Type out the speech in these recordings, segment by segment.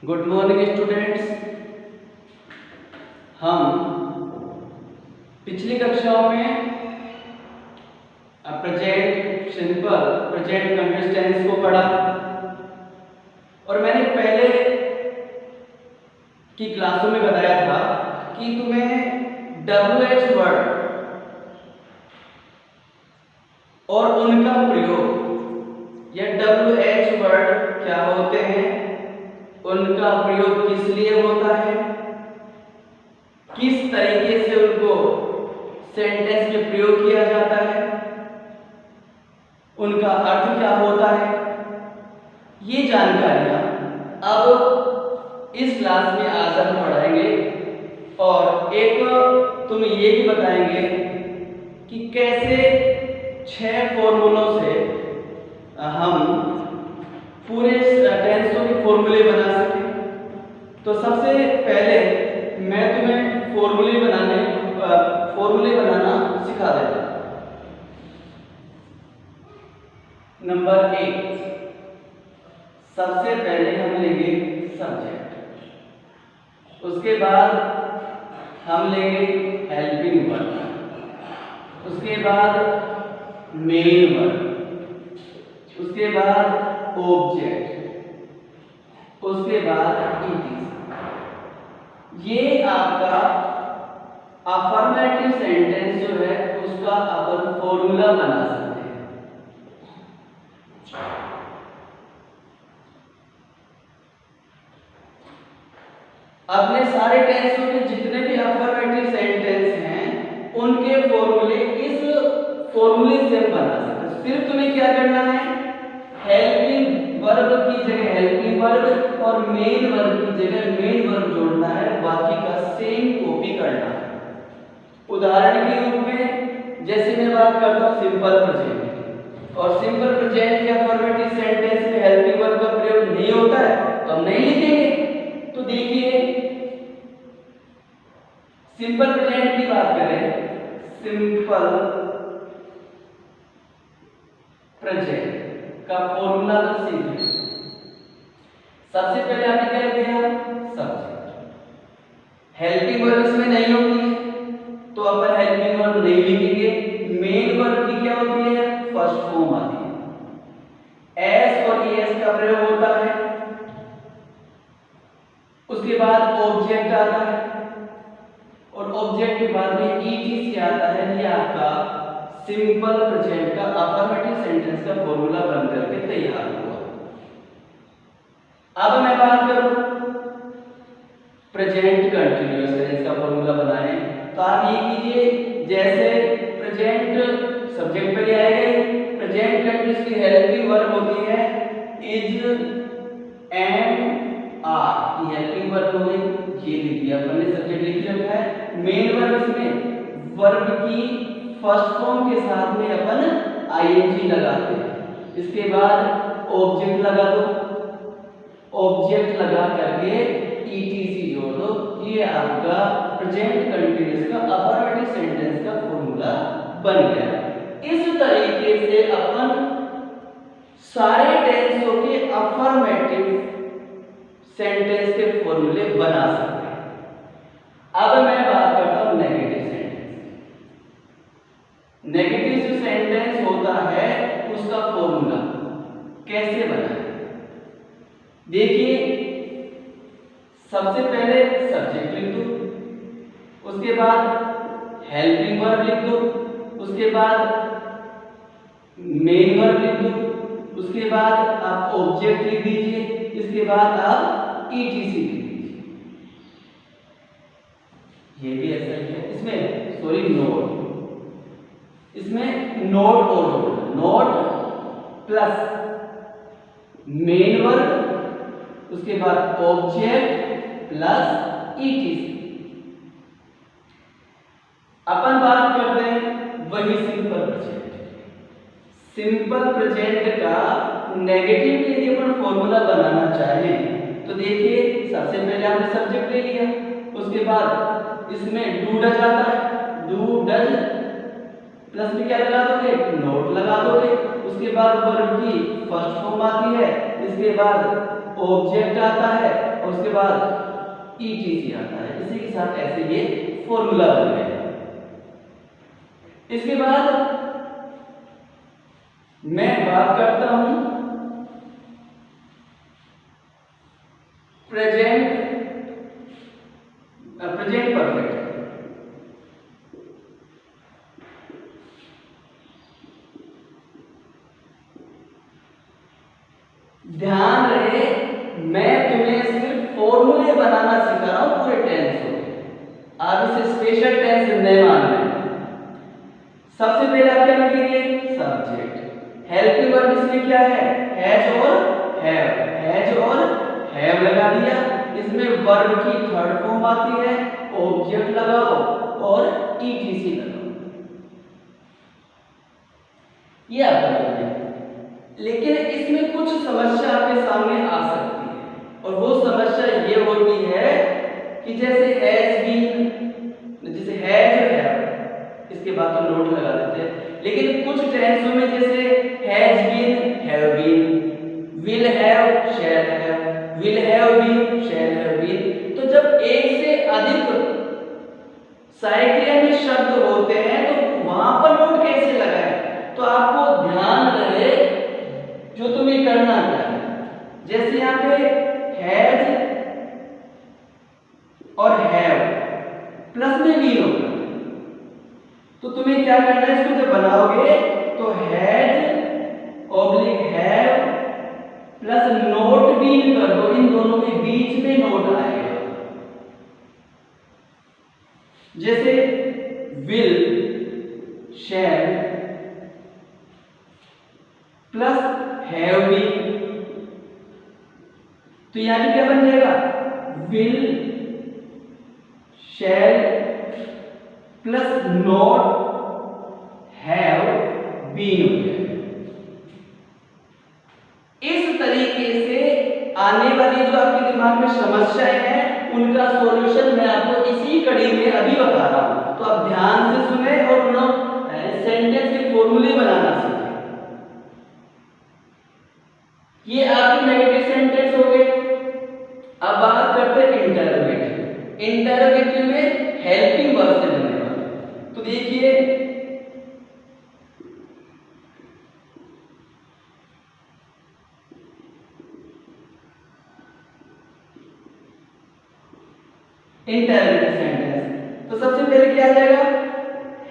Good morning students. हम पिछली कक्षाओं में present simple, present continuous tense को पढ़ा और मैंने पहले की क्लासों में बताया था कि तुम्हें WH वर्ड और उनका प्रयोग या WH वर्ड क्या होते हैं, उनका प्रयोग किस लिए होता है, किस तरीके से उनको सेंटेंस में प्रयोग किया जाता है, उनका अर्थ क्या होता है, ये जानकारियां अब इस क्लास में आज हम पढ़ाएंगे। और एक तुम्हें ये भी बताएंगे कि कैसे 6 फॉर्मूलों से हम पूरे टेंसों के फॉर्मूले बना सकें। तो सबसे पहले मैं तुम्हें फॉर्मूले बनाना सिखा देता हूं। नंबर 1, सबसे पहले हम लेंगे सब्जेक्ट, उसके बाद हम लेंगे हेल्पिंग वर्ब, उसके बाद मेन वर्ब, उसके बाद ऑब्जेक्ट, उसके बाद ईटीसी। ये आपका अफर्मेटिव सेंटेंस जो है उसका अपन फॉर्मूला बना सकते हैं। अपने सारे टेंसों के जितने भी अफर्मेटिव सेंटेंस हैं उनके फॉर्मूले इस फॉर्मूले से हम बना सकते हैं। सिर्फ तुम्हें क्या करना है, हेल्पिंग वर्ब की जगह हेल्पिंग वर्ब और मेन वर्ब की जगह मेन वर्ब जोड़ना है, बाकी का सेम कॉपी करना है। उदाहरण के रूप में जैसे मैं बात करता हूं सिंपल प्रेजेंट, और सिंपल प्रेजेंट के अफर्मेटिव सेंटेंस में हेल्पिंग वर्ब का प्रयोग नहीं होता है तो हम नहीं लिखेंगे। तो देखिए सिंपल प्रेजेंट की बात करें, सिंपल प्रेजेंट का फॉर्मूला तो सीख लें। सबसे पहले आपने क्या लिख दिया, सब्जेक्ट। हेल्पिंग वर्ब इसमें नहीं होती है तो अपन हेल्पिंग वर्ब नहीं लिखेंगे। मेन वर्ब की क्या होती है, फर्स्ट फॉर्म आती है, एस और एस का प्रयोग होता है। उसके बाद ऑब्जेक्ट आता है और ऑब्जेक्ट के बाद में ईटीसी आता है। ये आपका सिंपल प्रेजेंट का अफर्मेटिव सेंटेंस का फॉर्मूला बनकर के तैयार हुआ। अब मैं बात करूं प्रेजेंट कंटीन्यूअस टेंस का फॉर्मूला बनाएं तो आप ये कीजिए, जैसे प्रेजेंट सब्जेक्ट पे ले आएंगे, प्रेजेंट कंटीन्यूअस की हेल्पिंग वर्ब होती है इज, एम, आर की हेल्पिंग वर्ब हो गई, ये लिख दिया अपन ने, सब्जेक्ट लिख रखा है। मेन वर्ब इसमें वर्ब की फर्स्ट फॉर्म के साथ में अपन आईएनजी लगाते हैं। इसके बाद ऑब्जेक्ट लगा दो, ऑब्जेक्ट लगा करके ईटीसी जोड़ दो। ये आपका प्रेजेंट कंटीन्यूअस का अफर्मेटिव सेंटेंस का फॉर्मूला बन गया। इस तरीके से अपन सारे टेंसों के अफर्मेटिव सेंटेंस के फॉर्मूले बना सकते हैं। अब मैं बात करता हूं नेगेटिव सेंटेंस। नेगेटिव जो सेंटेंस होता है उसका फॉर्मूला कैसे बनाएं, देखिए सबसे पहले सब्जेक्ट लिख दो, उसके बाद हेल्पिंग वर्ब लिख दो, उसके बाद मेन वर्ब लिख दो, उसके बाद आप ऑब्जेक्ट लिख दीजिए, इसके बाद आप ईटीसी लिख दीजिए। ये भी ऐसा ही है। इसमें सॉरी नोट, इसमें नोट और जोड़ना, नोट प्लस मेन वर्ब, उसके बाद ऑब्जेक्ट प्लस ईटीसी। अपन बात करते हैं वही सिंपल प्रेजेंट। सिंपल प्रेजेंट का नेगेटिव के लिए अपन फॉर्मूला बनाना चाहें तो देखिए सबसे पहले आपने सब्जेक्ट ले लिया, उसके बाद इसमें डू डज आता है, डू डज प्लस में क्या लगा दोगे, नोट लगा दोगे। उसके बाद वर्ब की फर्स्ट फॉर्म आती है, इसके बाद ऑब्जेक्ट आता है और उसके बाद ETC आता है। इसी के साथ ऐसे ये फॉर्मूला बन गया। इसके बाद मैं बात करता हूं प्रेजेंट परफेक्ट। ध्यान रहे मैं तुम्हें सिर्फ फॉर्मूले बनाना सिखा रहा हूं पूरे टेंस को, आप इसे स्पेशल टेंस नहीं मान रहे। सबसे पहले आप क्या लिखेंगे? सब्जेक्ट। हेल्पिंग वर्ब इसमें क्या है? हैज और हैव। हैज और हैव लगा दिया। इसमें वर्ब की थर्ड फॉर्म आती है, ऑब्जेक्ट लगाओ और ETC लगाओ। ये आपका काम है। लेकिन इसमें कुछ समस्या आपके सामने आ सकती है और वो समस्या ये होती है कि जैसे हैज बीन, जैसे हैज और हैव, इसके बाद तो नोट लगा देते हैं, लेकिन कुछ टेंसों में जैसे has been, have been, will have, shall have, will have been, shall have been. तो जब एक से अधिक साइक्लियन में शब्द होते हैं तो वहां पर नोट कैसे लगाएं? तो आपको ध्यान रहे जो तुम्हें करना क्या है। जैसे यहाँ पे हैज और हैव प्लस में बीन होगा, तो तुम्हें क्या करना है? इसको जब बनाओगे तो has oblique have plus not been कर दो, इन दोनों के बीच में नोट आएगा। जैसे will, shall plus have been, तो यहां भी क्या बन जाएगा? Will shall plus not have been हो जाएगा। इस तरीके से आने वाली जो आपके दिमाग में समस्याएं हैं उनका सॉल्यूशन मैं आपको इसी कड़ी में अभी बता रहा हूं। तो आप ध्यान से सुने और सेंटेंस के फॉर्मूले बनाना सीखें। ये आपके नेगेटिव सेंटेंस हो गए। अब बात करते हैं इंटरोगेटिव। इंटरोगेटिव में हेल्पिंग वर्ब से बनने वाला। तो देखिए इंटरोगेटिव सेंटेंस, तो सबसे पहले क्या आ जाएगा?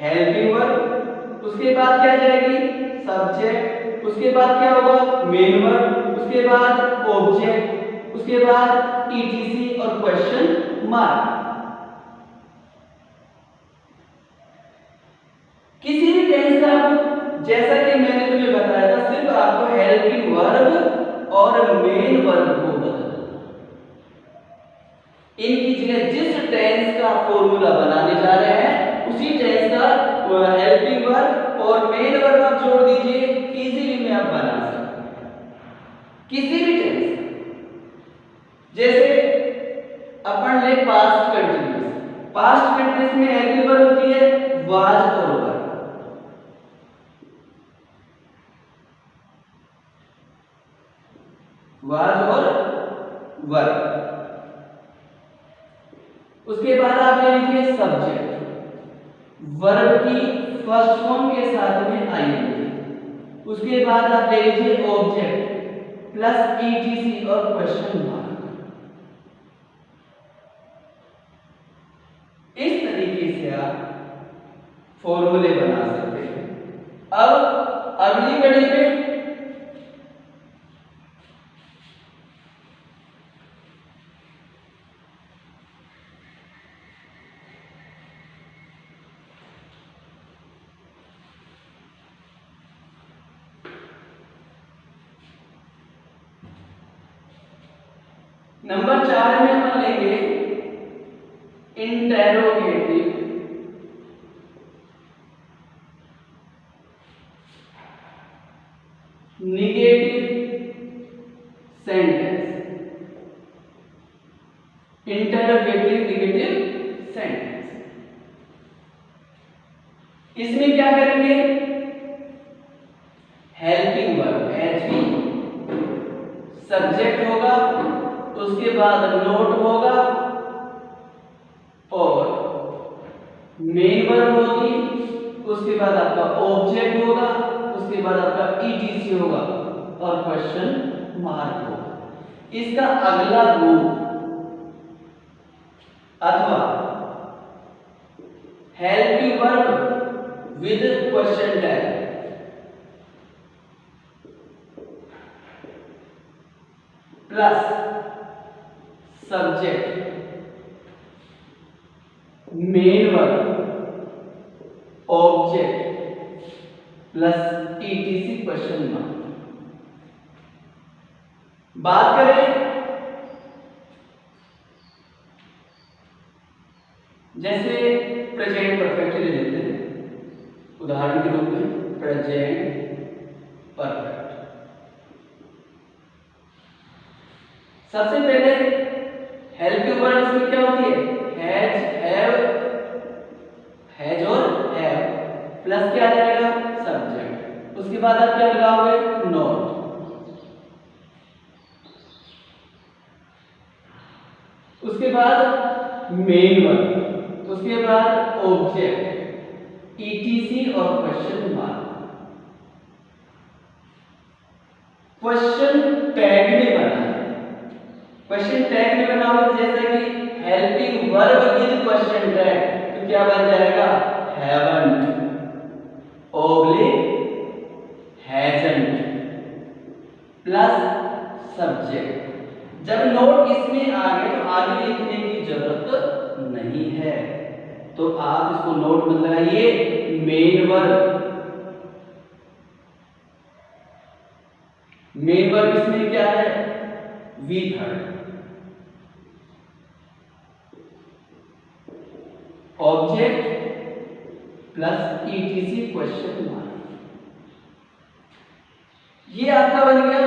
हेल्पिंग वर्ब, उसके बाद क्या आ जाएगी? सब्जेक्ट, उसके बाद क्या होगा? मेन वर्ब, उसके बाद ऑब्जेक्ट, उसके बाद ETC और क्वेश्चन मार्क। किसी भी टेंस का आपको, जैसा कि मैंने तुम्हें बताया था, सिर्फ आपको हेल्पिंग वर्ब और मेन वर्ब को बदलना। इनकी जगह जिस टेंस का फॉर्मूला बनाने जा रहे हैं उसी टेंस का हेल्पिंग वर्ब और मेन वर्ब आप जोड़ दीजिए, इजीली में आप बना सकते हैं किसी भी टेंस। जैसे अपन ले पास्ट कंटिन्यूअस। पास्ट कंटिन्यूअस में हेल्पिंग वर्ब होती है वाज और वर। वाज और वर। उसके बाद आप ले लीजिए सब्जेक्ट, वर्ब की फर्स्ट फॉर्म के साथ में ING। उसके बाद आप ले लीजिए ऑब्जेक्ट प्लस ETC और क्वेश्चन मार्क। इस तरीके से आप फॉर्मूले बना सकते हैं। अब अगली कड़ी में नंबर 4 में हम लेंगे interrogative negative sentence. Interrogative negative sentence, इसमें क्या करेंगे? हेल्पिंग वर्ब HV, सब्जेक्ट होगा, उसके बाद नोट होगा और मेन वर्ब होगी, उसके बाद आपका ऑब्जेक्ट होगा, उसके बाद आपका ईटीसी होगा और क्वेश्चन मार्क होगा। इसका अगला रूप अथवा helping verb with question tag plus subject main verb object plus etc question mark. बात करें जैसे प्रेजेंट परफेक्ट ले लेते हैं उदाहरण के रूप में, प्रेजेंट परफेक्ट। सबसे पहले हेल्पिंग वर्ड इसमें क्या होती है, हैज और हैव प्लस क्या आ जाएगा, सब्जेक्ट। उसके बाद आप क्या लगाओगे, नॉट। उसके बाद मेन वर्ब, उसके बाद ऑब्जेक्ट, ईटीसी और क्वेश्चन मार्क। क्वेश्चन टैग में बना है, क्वेश्चन टैग में बना हुआ जैसे कि helping verb with question tag, तो क्या बन जाएगा, haven't oblique hasn't plus subject. जब नोट इसमें आ गए तो आगे लिखने की जरूरत नहीं है, तो आप इसको नोट मत लगाइए। मेन वर्ब इसमें क्या है, V third, object plus etc question mark. ये आपका बन गया।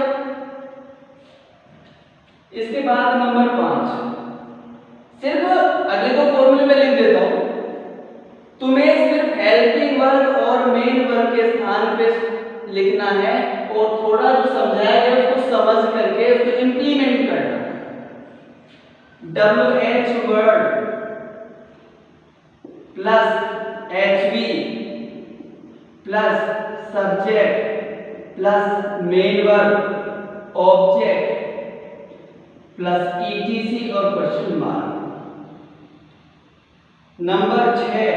इसके बाद नंबर 5, सिर्फ अगले दो फॉर्मूले में लिख देता हूं, तुम्हें सिर्फ हेल्पिंग वर्ब और मेन वर्ब के स्थान पे लिखना है और थोड़ा जो समझाया गया उसको समझ करके उसको इंप्लीमेंट करना है। WH word plus HV plus subject plus main verb object plus ETC और question mark. Number 6,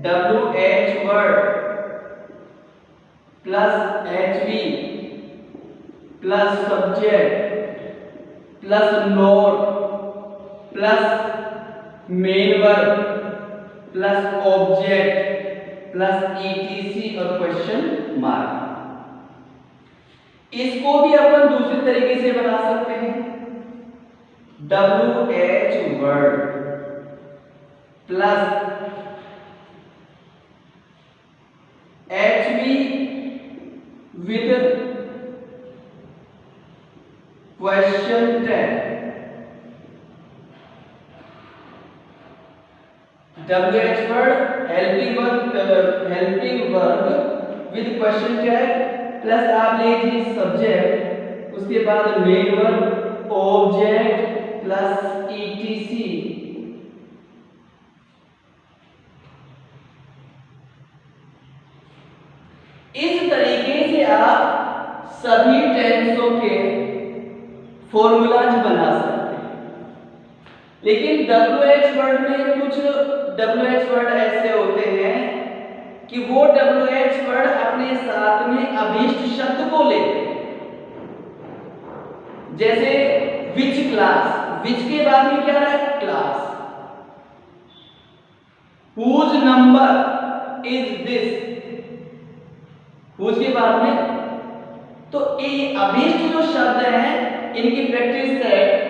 WH word plus HV plus subject plus not plus main verb plus object plus ETC और question mark. इसको भी अपन दूसरे तरीके से बना सकते हैं, WH word plus HV with question tag, WH word helping verb with question tag plus आप लीजिए सब्जेक्ट, उसके बाद main verb object plus etc इस तरीके से आप सभी टेंसों के फॉर्मूलाज बना सकते हैं। लेकिन WH वर्ड में कुछ WH वर्ड ऐसे होते हैं कि वो WH वर्ड अपने साथ में अभीष्ट शब्द को लेते हैं, जैसे विच क्लास, विच के बाद में क्या है, class. Whose number is this, whose के बाद में, तो ये अभीष्ट जो शब्द हैं इनकी प्रैक्टिस सेट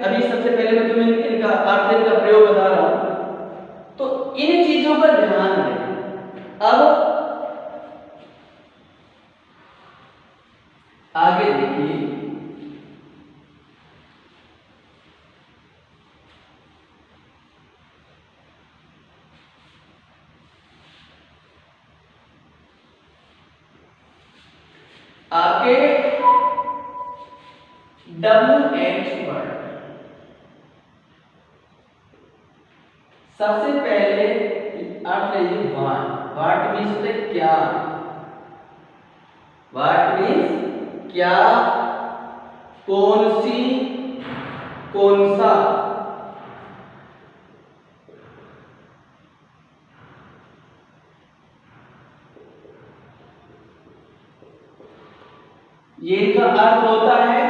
अभी सबसे पहले मैं तुम्हें इनका अर्थ, इनका प्रयोग बता रहा हूं, तो इन चीजों पर ध्यान दें। अब आगे देखिए, आपके WH वर्ड। सबसे पहले अर्थ लीजिए व्हाट। व्हाट मीन्स क्या। व्हाट मीन्स क्या, कौन सी, कौन सा। ये इनका अर्थ होता है।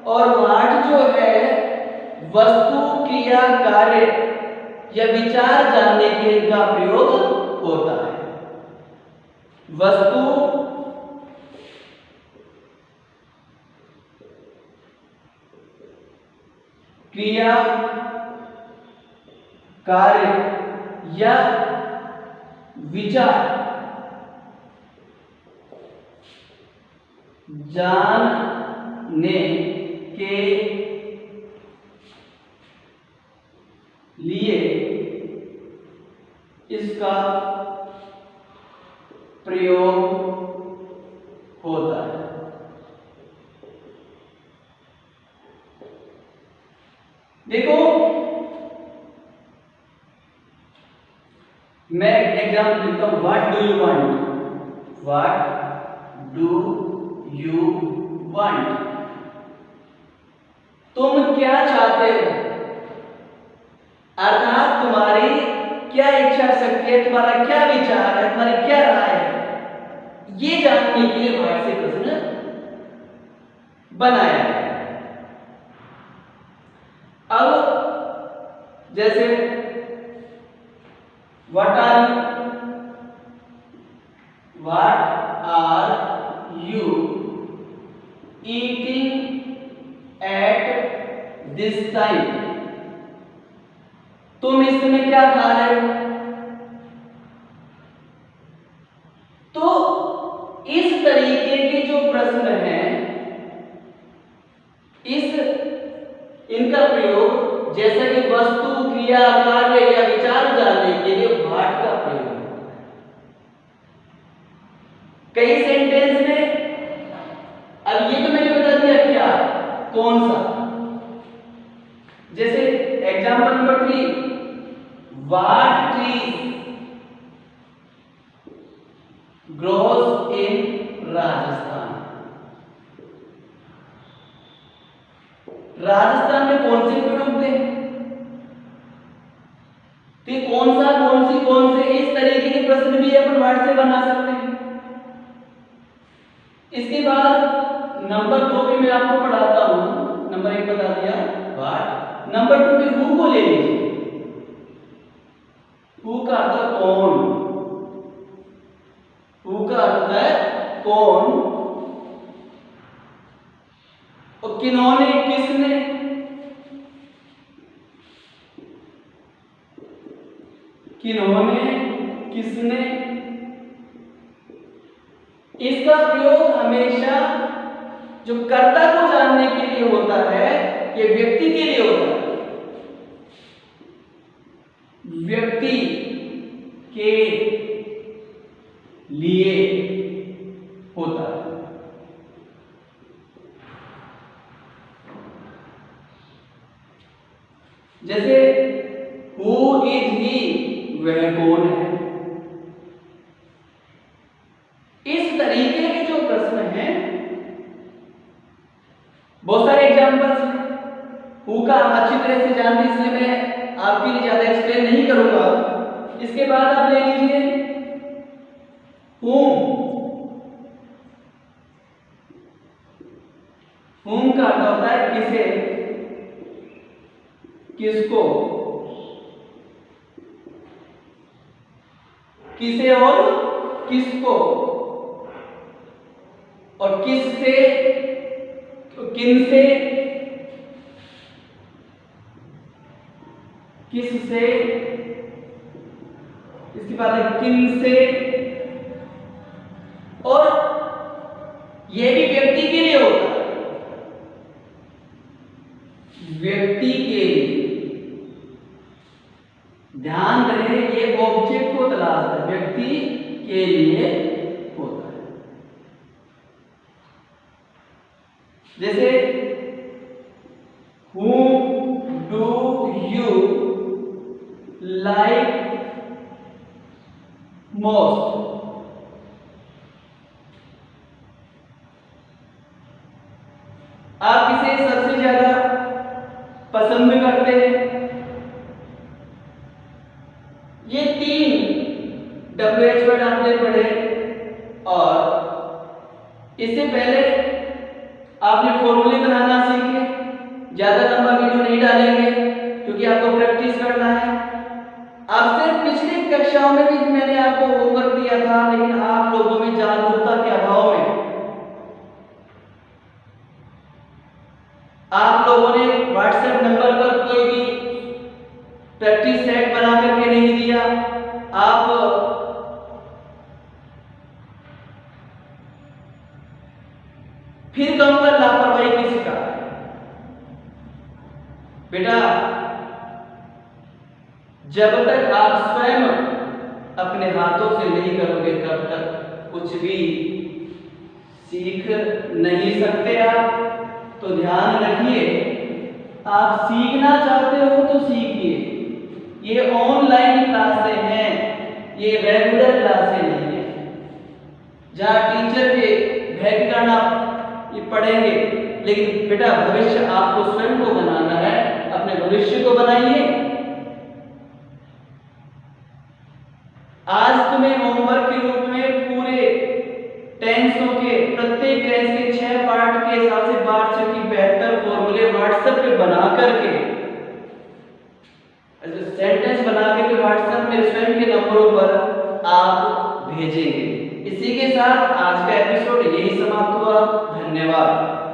और व्हाट जो है वस्तु, क्रिया, कार्य या विचार जानने के लिए इनका प्रयोग होता है। वस्तु, क्रिया, कार्य या विचार जानने के लिए इसका प्रयोग होता है। देखो, मैं एग्जाम्पल लिखता हूं। What do you want. What do you want. तुम क्या चाहते हो, अर्थात तुम्हारी क्या इच्छा शक्ति है, तुम्हारा क्या विचार है, तुम्हारी क्या राय है, ये जानने के लिए व्हाट से प्रश्न बनाया है। अब जैसे what are you eating at this time. तुम इस समय क्या खा रहे हो। तो इस तरीके के जो प्रश्न हैं, इनका प्रयोग जैसा कि वस्तु, क्रिया, कार्य या विचार जानने के लिए व्हाट का प्रयोग होता है। कई सेंटेंस में, अब ये तो मैंने बता दिया क्या, कौन सा। जैसे example number 3, what trees grows in Rajasthan. Rajasthan में कौन से पेड़ उगते हैं, तो कौन सा, कौन सी, कौन से, इस तरीके के प्रश्न भी अपन व्हाट से बना सकते हैं। इसके बाद नंबर 2 पे मैं आपको पढ़ाता हूं। नंबर 1 बता दिया व्हाट, नंबर 2 पे हु को ले लीजिए। हु का अर्थ कौन, हु का अर्थ है कौन, और किन्होंने, किसने। किन्होंने, किसने। इसका प्रयोग हमेशा जो कर्ता को जानने के लिए होता है, ये व्यक्ति के लिए होता है। व्यक्ति के लिए होता है। जैसे हु इज ही, वह कौन है। इस तरीके के जो प्रश्न हैं, बहुत सारे एग्जांपल्स हैं। हु का आप अच्छी तरह से जानते हैं, इसलिए मैं आपके लिए ज्यादा एक्सप्लेन नहीं करूंगा। इसके बाद आप ले लीजिए whom। whom का अर्थ होता है किसे, किसको, किसे और किसको, और किससे, किनसे, किससे, इसके बाद है किनसे। और यह भी व्यक्ति के लिए होता है, व्यक्ति के लिए। ध्यान रहे, ये ऑब्जेक्ट को तलाशता है, व्यक्ति के लिए होता है। जैसे whom do you like most? आप किसे सबसे ज्यादा पसंद करते हैं? ये 3 WH वर्ड आपने पढ़े और इससे पहले आपने फॉर्मूले बनाना सीखे। ज्यादा लंबा वीडियो नहीं डालेंगे क्योंकि आपको प्रैक्टिस करना है। आपसे पिछली कक्षाओं में भी मैंने आपको होमवर्क दिया था, लेकिन आप लोगों में जागरूकता के अभाव में आप लोगों ने व्हाट्सएप नंबर पर कोई भी प्रैक्टिस सेट बना करके नहीं दिया। आप फिर कहूंगा लापरवाही किसी का। बेटा जब तक आप स्वयं अपने हाथों से नहीं करोगे तब तक कुछ भी सीख नहीं सकते आप। तो ध्यान रखिए, आप सीखना चाहते हो तो सीखिए। ये ऑनलाइन क्लासें हैं, ये रेगुलर क्लासें नहीं है जहाँ टीचर के व्याकरण आप ये पढ़ेंगे। लेकिन बेटा भविष्य आपको स्वयं को बनाना है, अपने भविष्य को बनाइए। आज तुम्हें होमवर्क के रूप में पूरे टेंसों के प्रत्येक टेंस के 6 पार्ट के हिसाब से 72 फॉर्मूले व्हाट्सएप पे बना करके सेंटेंस बना करके व्हाट्सएप में स्वयं के नंबरों पर आप भेजेंगे। इसी के साथ आज का एपिसोड यही समाप्त हुआ। धन्यवाद।